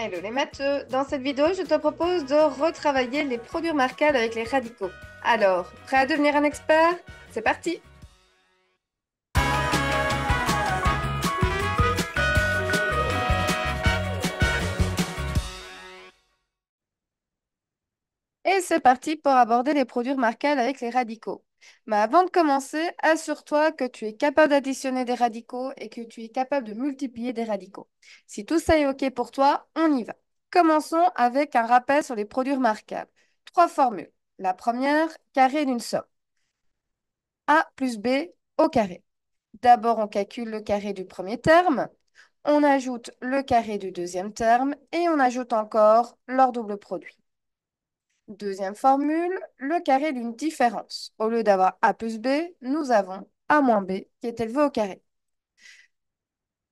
Hello les matheux, dans cette vidéo je te propose de retravailler les produits remarquables avec les radicaux. Alors, prêt à devenir un expert? C'est parti! Et c'est parti pour aborder les produits remarquables avec les radicaux. Mais avant de commencer, assure-toi que tu es capable d'additionner des radicaux et que tu es capable de multiplier des radicaux. Si tout ça est OK pour toi, on y va. Commençons avec un rappel sur les produits remarquables. Trois formules. La première, carré d'une somme. A plus B au carré. D'abord, on calcule le carré du premier terme, on ajoute le carré du deuxième terme et on ajoute encore leur double produit. Deuxième formule, le carré d'une différence. Au lieu d'avoir A plus B, nous avons A moins B qui est élevé au carré.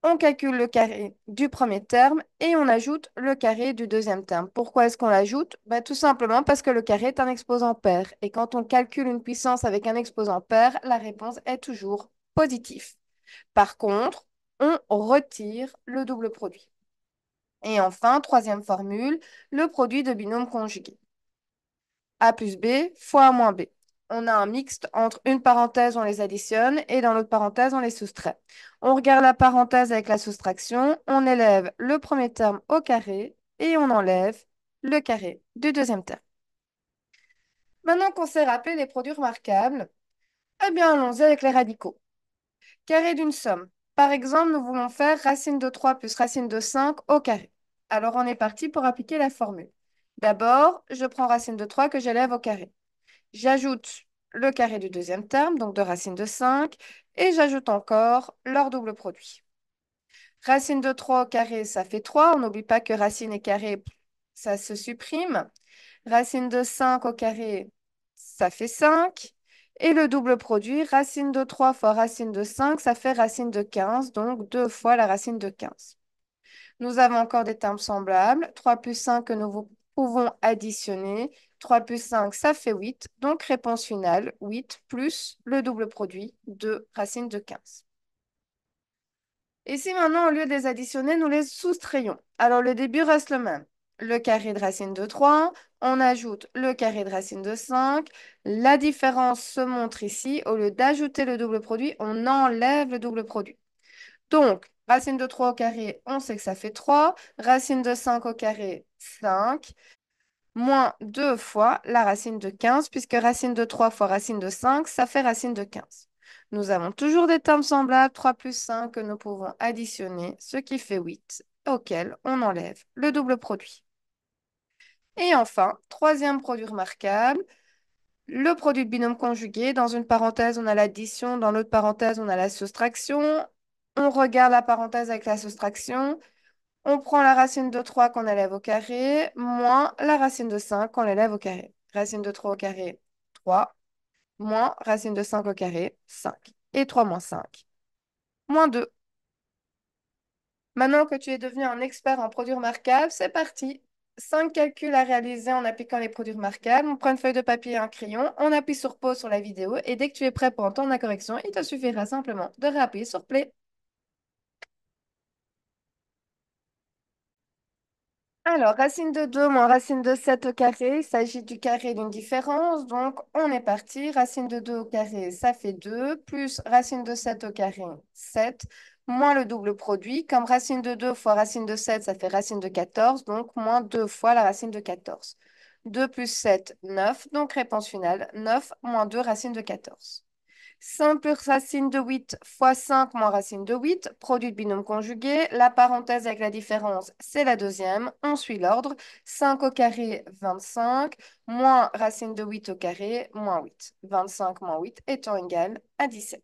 On calcule le carré du premier terme et on ajoute le carré du deuxième terme. Pourquoi est-ce qu'on l'ajoute? Tout simplement parce que le carré est un exposant pair. Et quand on calcule une puissance avec un exposant pair, la réponse est toujours positive. Par contre, on retire le double produit. Et enfin, troisième formule, le produit de binôme conjugué. A plus B fois A moins B. On a un mixte entre une parenthèse, on les additionne, et dans l'autre parenthèse, on les soustrait. On regarde la parenthèse avec la soustraction, on élève le premier terme au carré et on enlève le carré du deuxième terme. Maintenant qu'on s'est rappelé les produits remarquables, eh bien, allons-y avec les radicaux. Carré d'une somme. Par exemple, nous voulons faire racine de 3 plus racine de 5 au carré. Alors, on est parti pour appliquer la formule. D'abord, je prends racine de 3 que j'élève au carré. J'ajoute le carré du deuxième terme, donc de racine de 5, et j'ajoute encore leur double produit. Racine de 3 au carré, ça fait 3. On n'oublie pas que racine et carré, ça se supprime. Racine de 5 au carré, ça fait 5. Et le double produit, racine de 3 fois racine de 5, ça fait racine de 15, donc 2 fois la racine de 15. Nous avons encore des termes semblables. 3 plus 5 que nous pouvons additionner. 3 plus 5, ça fait 8. Donc réponse finale, 8 plus le double produit de racine de 15. Et si maintenant, au lieu de les additionner, nous les soustrayons? Alors le début reste le même. Le carré de racine de 3, on ajoute le carré de racine de 5. La différence se montre ici. Au lieu d'ajouter le double produit, on enlève le double produit. Donc, racine de 3 au carré, on sait que ça fait 3. Racine de 5 au carré, 5. Moins 2 fois la racine de 15, puisque racine de 3 fois racine de 5, ça fait racine de 15. Nous avons toujours des termes semblables, 3 plus 5, que nous pouvons additionner, ce qui fait 8, auquel on enlève le double produit. Et enfin, troisième produit remarquable, le produit de binôme conjugué. Dans une parenthèse, on a l'addition, dans l'autre parenthèse, on a la soustraction. On regarde la parenthèse avec la soustraction. On prend la racine de 3 qu'on élève au carré, moins la racine de 5 qu'on élève au carré. Racine de 3 au carré, 3, moins racine de 5 au carré, 5. Et 3 moins 5, moins 2. Maintenant que tu es devenu un expert en produits remarquables, c'est parti. 5 calculs à réaliser en appliquant les produits remarquables. On prend une feuille de papier et un crayon, on appuie sur pause sur la vidéo et dès que tu es prêt pour entendre la correction, il te suffira simplement de réappuyer sur play. Alors, racine de 2 moins racine de 7 au carré, il s'agit du carré d'une différence. Donc, on est parti. Racine de 2 au carré, ça fait 2, plus racine de 7 au carré, 7, moins le double produit. Comme racine de 2 fois racine de 7, ça fait racine de 14, donc moins 2 fois la racine de 14. 2 plus 7, 9, donc réponse finale, 9 moins 2 racine de 14. Simple racine de 8 fois 5 moins racine de 8, produit de binôme conjugué. La parenthèse avec la différence, c'est la deuxième. On suit l'ordre. 5 au carré, 25, moins racine de 8 au carré, moins 8. 25 moins 8 étant égal à 17.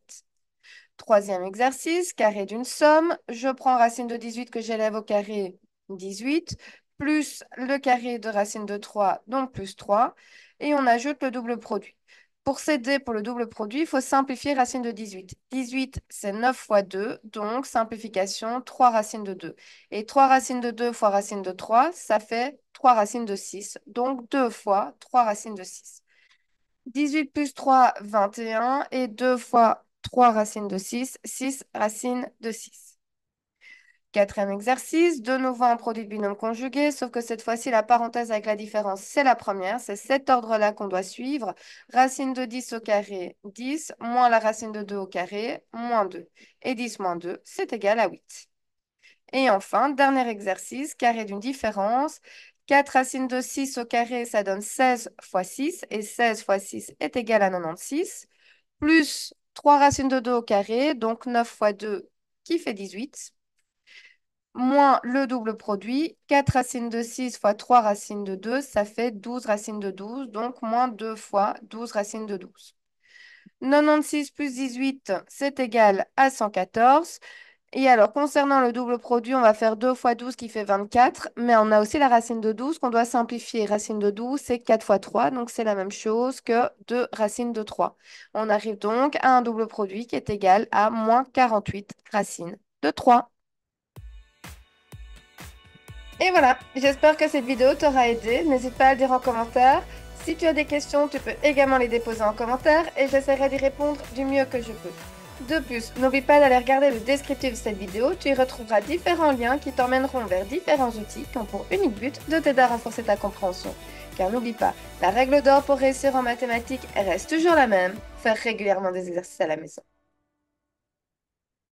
Troisième exercice, carré d'une somme. Je prends racine de 18 que j'élève au carré, 18, plus le carré de racine de 3, donc plus 3, et on ajoute le double produit. Pour s'aider pour le double produit, il faut simplifier racine de 18. 18, c'est 9 fois 2, donc simplification, 3 racines de 2. Et 3 racines de 2 fois racine de 3, ça fait 3 racines de 6, donc 2 fois 3 racines de 6. 18 plus 3, 21. Et 2 fois 3 racines de 6, 6 racines de 6. Quatrième exercice, de nouveau un produit de binôme conjugué, sauf que cette fois-ci, la parenthèse avec la différence, c'est la première. C'est cet ordre-là qu'on doit suivre. Racine de 10 au carré, 10, moins la racine de 2 au carré, moins 2. Et 10 moins 2, c'est égal à 8. Et enfin, dernier exercice, carré d'une différence. 4 racines de 6 au carré, ça donne 16 fois 6. Et 16 fois 6 est égal à 96. Plus 3 racines de 2 au carré, donc 9 fois 2 qui fait 18 moins le double produit, 4 racines de 6 fois 3 racines de 2, ça fait 12 racines de 12, donc moins 2 fois 12 racines de 12. 96 plus 18, c'est égal à 114. Et alors, concernant le double produit, on va faire 2 fois 12 qui fait 24, mais on a aussi la racine de 12 qu'on doit simplifier. Racine de 12, c'est 4 fois 3, donc c'est la même chose que 2 racines de 3. On arrive donc à un double produit qui est égal à moins 48 racines de 3. Et voilà, j'espère que cette vidéo t'aura aidé. N'hésite pas à le dire en commentaire. Si tu as des questions, tu peux également les déposer en commentaire et j'essaierai d'y répondre du mieux que je peux. De plus, n'oublie pas d'aller regarder le descriptif de cette vidéo, tu y retrouveras différents liens qui t'emmèneront vers différents outils qui ont pour unique but de t'aider à renforcer ta compréhension. Car n'oublie pas, la règle d'or pour réussir en mathématiques reste toujours la même, faire régulièrement des exercices à la maison.